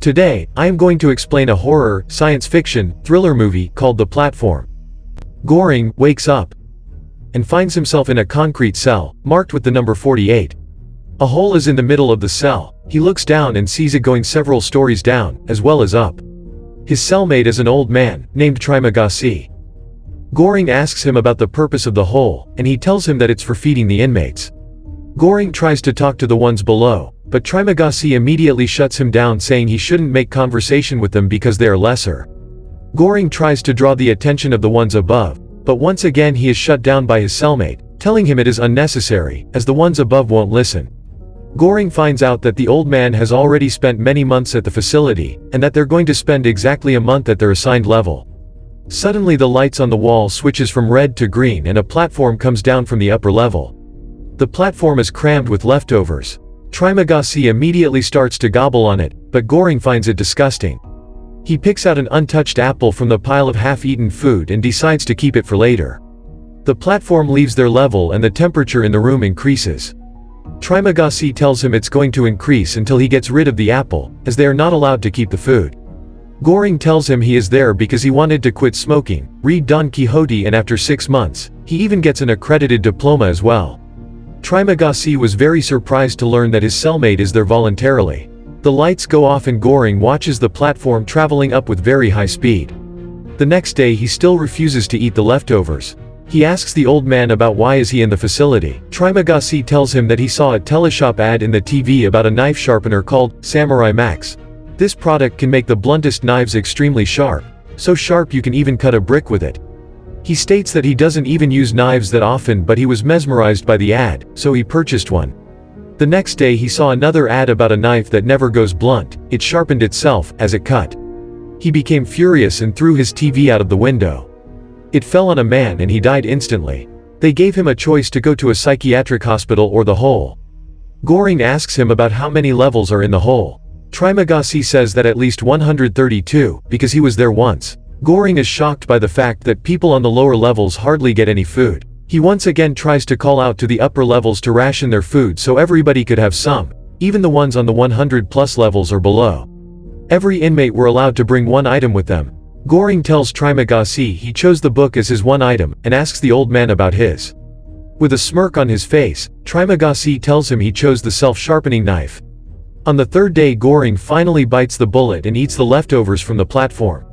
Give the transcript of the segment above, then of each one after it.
Today, I am going to explain a horror, science fiction, thriller movie called The Platform. Goring wakes up and finds himself in a concrete cell, marked with the number 48. A hole is in the middle of the cell. He looks down and sees it going several stories down, as well as up. His cellmate is an old man, named Trimagasi. Goring asks him about the purpose of the hole, and he tells him that it's for feeding the inmates. Goring tries to talk to the ones below, but Trimagasi immediately shuts him down, saying he shouldn't make conversation with them because they are lesser. Goring tries to draw the attention of the ones above, but once again he is shut down by his cellmate, telling him it is unnecessary, as the ones above won't listen. Goring finds out that the old man has already spent many months at the facility, and that they're going to spend exactly a month at their assigned level. Suddenly the lights on the wall switches from red to green and a platform comes down from the upper level. The platform is crammed with leftovers. Trimagasi immediately starts to gobble on it, but Goring finds it disgusting. He picks out an untouched apple from the pile of half-eaten food and decides to keep it for later. The platform leaves their level and the temperature in the room increases. Trimagasi tells him it's going to increase until he gets rid of the apple, as they are not allowed to keep the food. Goring tells him he is there because he wanted to quit smoking, read Don Quixote, and after 6 months, he even gets an accredited diploma as well. Trimagasi was very surprised to learn that his cellmate is there voluntarily. The lights go off and Goring watches the platform traveling up with very high speed. The next day he still refuses to eat the leftovers. He asks the old man about why is he in the facility. Trimagasi tells him that he saw a teleshop ad in the TV about a knife sharpener called Samurai Max. This product can make the bluntest knives extremely sharp, so sharp you can even cut a brick with it. He states that he doesn't even use knives that often, but he was mesmerized by the ad, so he purchased one. The next day he saw another ad about a knife that never goes blunt. It sharpened itself as it cut. He became furious and threw his TV out of the window. It fell on a man and he died instantly. They gave him a choice to go to a psychiatric hospital or the hole. Goring asks him about how many levels are in the hole. Trimagasi says that at least 132, because he was there once. Goring is shocked by the fact that people on the lower levels hardly get any food. He once again tries to call out to the upper levels to ration their food so everybody could have some, even the ones on the 100+ levels or below. Every inmate were allowed to bring one item with them. Goring tells Trimagasi he chose the book as his one item, and asks the old man about his. With a smirk on his face, Trimagasi tells him he chose the self-sharpening knife. On the third day Goring finally bites the bullet and eats the leftovers from the platform.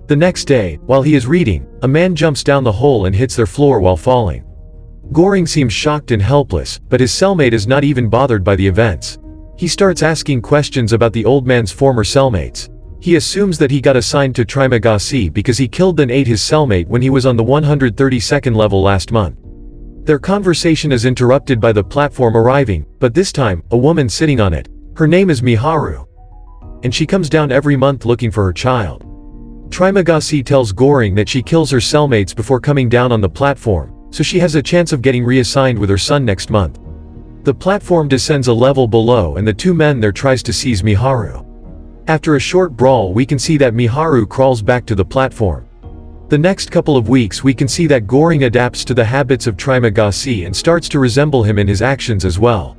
The next day, while he is reading, a man jumps down the hole and hits their floor while falling. Goring seems shocked and helpless, but his cellmate is not even bothered by the events. He starts asking questions about the old man's former cellmates. He assumes that he got assigned to Trimagasi because he killed and ate his cellmate when he was on the 132nd level last month. Their conversation is interrupted by the platform arriving, but this time, a woman sitting on it. Her name is Miharu, and she comes down every month looking for her child. Trimagasi tells Goring that she kills her cellmates before coming down on the platform, so she has a chance of getting reassigned with her son next month. The platform descends a level below and the two men there tries to seize Miharu. After a short brawl we can see that Miharu crawls back to the platform. The next couple of weeks we can see that Goring adapts to the habits of Trimagasi and starts to resemble him in his actions as well.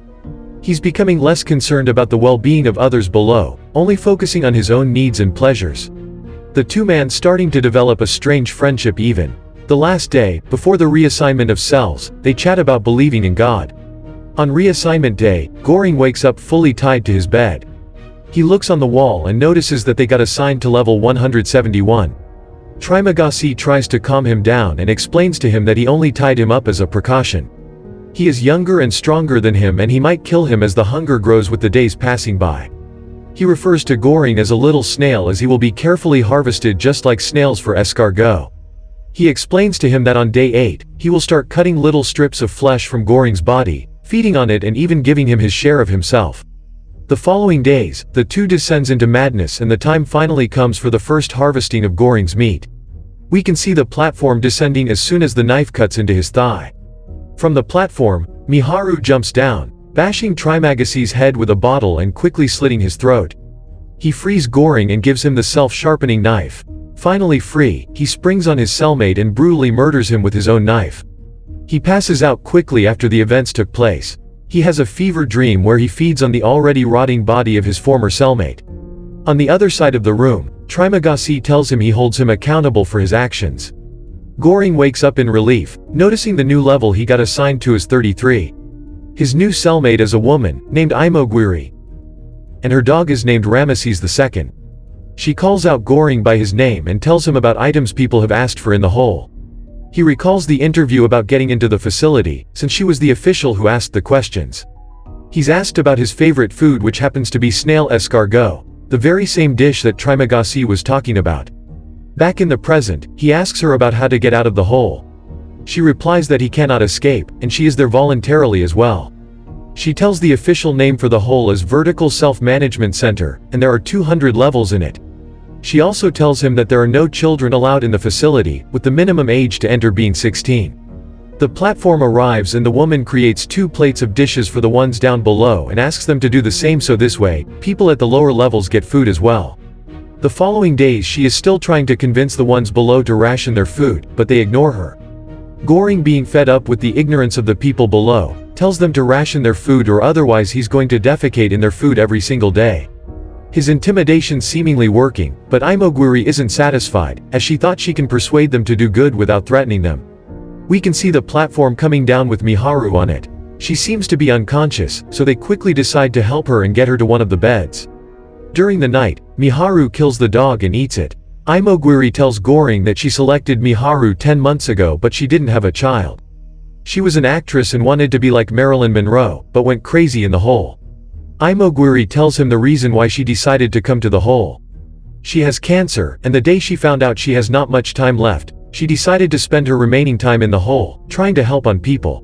He's becoming less concerned about the well-being of others below, only focusing on his own needs and pleasures. The two men starting to develop a strange friendship even. The last day, before the reassignment of cells, they chat about believing in God. On reassignment day, Goring wakes up fully tied to his bed. He looks on the wall and notices that they got assigned to level 171. Trimagasi tries to calm him down and explains to him that he only tied him up as a precaution. He is younger and stronger than him and he might kill him as the hunger grows with the days passing by. He refers to Goring as a little snail as he will be carefully harvested just like snails for escargot. He explains to him that on day 8, he will start cutting little strips of flesh from Goring's body, feeding on it and even giving him his share of himself. The following days, the two descends into madness and the time finally comes for the first harvesting of Goring's meat. We can see the platform descending as soon as the knife cuts into his thigh. From the platform, Miharu jumps down, bashing Trimagasi's head with a bottle and quickly slitting his throat. He frees Goring and gives him the self-sharpening knife. Finally free, he springs on his cellmate and brutally murders him with his own knife. He passes out quickly after the events took place. He has a fever dream where he feeds on the already rotting body of his former cellmate. On the other side of the room, Trimagasi tells him he holds him accountable for his actions. Goring wakes up in relief, noticing the new level he got assigned to is 33. His new cellmate is a woman, named Imogiri, and her dog is named Ramesses II. She calls out Goring by his name and tells him about items people have asked for in the hole. He recalls the interview about getting into the facility, since she was the official who asked the questions. He's asked about his favorite food, which happens to be snail escargot, the very same dish that Trimagasi was talking about. Back in the present, he asks her about how to get out of the hole. She replies that he cannot escape, and she is there voluntarily as well. She tells the official name for the hole as Vertical Self-Management Center, and there are 200 levels in it. She also tells him that there are no children allowed in the facility, with the minimum age to enter being 16. The platform arrives and the woman creates 2 plates of dishes for the ones down below and asks them to do the same, so this way, people at the lower levels get food as well. The following days she is still trying to convince the ones below to ration their food, but they ignore her. Goring, being fed up with the ignorance of the people below, tells them to ration their food or otherwise he's going to defecate in their food every single day. His intimidation seemingly working, but Imogiri isn't satisfied, as she thought she can persuade them to do good without threatening them. We can see the platform coming down with Miharu on it. She seems to be unconscious, so they quickly decide to help her and get her to one of the beds. During the night, Miharu kills the dog and eats it. Imogiri tells Goring that she selected Miharu 10 months ago, but she didn't have a child. She was an actress and wanted to be like Marilyn Monroe, but went crazy in the hole. Imogiri tells him the reason why she decided to come to the hole. She has cancer, and the day she found out she has not much time left, she decided to spend her remaining time in the hole, trying to help on people.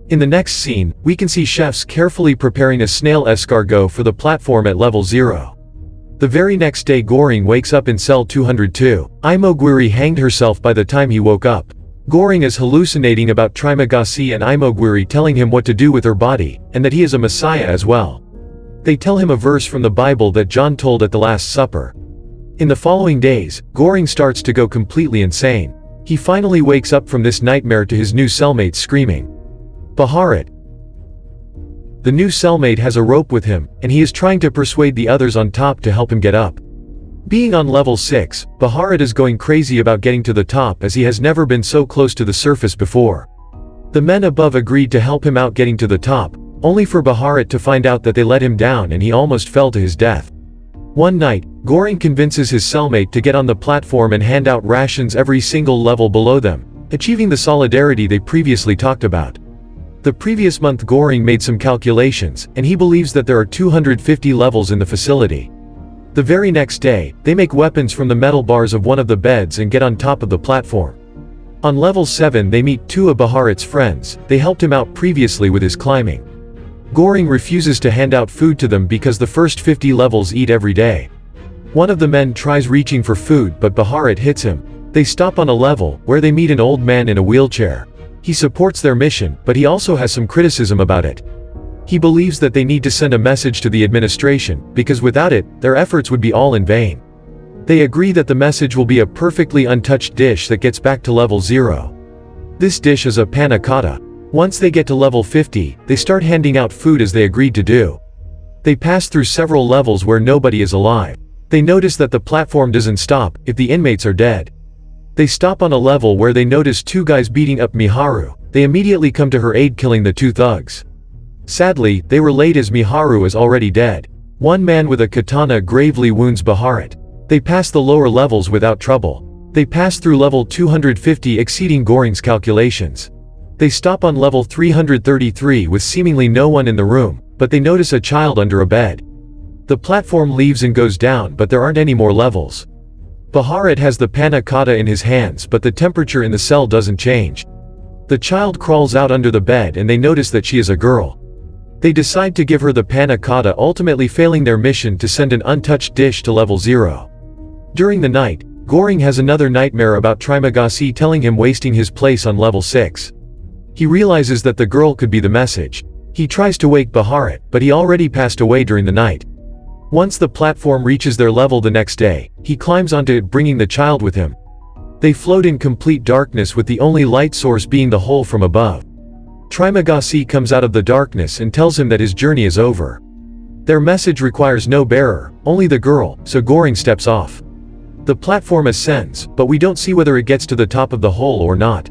In the next scene, we can see chefs carefully preparing a snail escargot for the platform at level 0. The very next day Goring wakes up in cell 202. Imogiri hanged herself by the time he woke up. Goring is hallucinating about Trimagasi and Imogiri telling him what to do with her body, and that he is a messiah as well. They tell him a verse from the Bible that John told at the Last Supper. In the following days, Goring starts to go completely insane. He finally wakes up from this nightmare to his new cellmate screaming, "Baharat!" The new cellmate has a rope with him, and he is trying to persuade the others on top to help him get up. Being on level 6, Baharat is going crazy about getting to the top as he has never been so close to the surface before. The men above agreed to help him out getting to the top, only for Baharat to find out that they let him down and he almost fell to his death. One night, Goring convinces his cellmate to get on the platform and hand out rations every single level below them, achieving the solidarity they previously talked about. The previous month Goring made some calculations, and he believes that there are 250 levels in the facility. The very next day, they make weapons from the metal bars of one of the beds and get on top of the platform. On level 7 they meet 2 of Baharat's friends. They helped him out previously with his climbing. Goring refuses to hand out food to them because the first 50 levels eat every day. One of the men tries reaching for food, but Baharat hits him. They stop on a level, where they meet an old man in a wheelchair. He supports their mission, but he also has some criticism about it. He believes that they need to send a message to the administration, because without it, their efforts would be all in vain. They agree that the message will be a perfectly untouched dish that gets back to level 0. This dish is a panna cotta. Once they get to level 50, they start handing out food as they agreed to do. They pass through several levels where nobody is alive. They notice that the platform doesn't stop if the inmates are dead. They stop on a level where they notice 2 guys beating up Miharu. They immediately come to her aid, killing the 2 thugs. Sadly, they were late as Miharu is already dead. One man with a katana gravely wounds Baharat. They pass the lower levels without trouble. They pass through level 250, exceeding Goring's calculations. They stop on level 333 with seemingly no one in the room, but they notice a child under a bed. The platform leaves and goes down, but there aren't any more levels. Baharat has the panna cotta in his hands, but the temperature in the cell doesn't change. The child crawls out under the bed and they notice that she is a girl. They decide to give her the panna cotta, ultimately failing their mission to send an untouched dish to level 0. During the night, Goring has another nightmare about Trimagasi telling him wasting his place on level 6. He realizes that the girl could be the message. He tries to wake Baharat, but he already passed away during the night. Once the platform reaches their level the next day, he climbs onto it, bringing the child with him. They float in complete darkness, with the only light source being the hole from above. Trimagasi comes out of the darkness and tells him that his journey is over. Their message requires no bearer, only the girl, so Goring steps off. The platform ascends, but we don't see whether it gets to the top of the hole or not.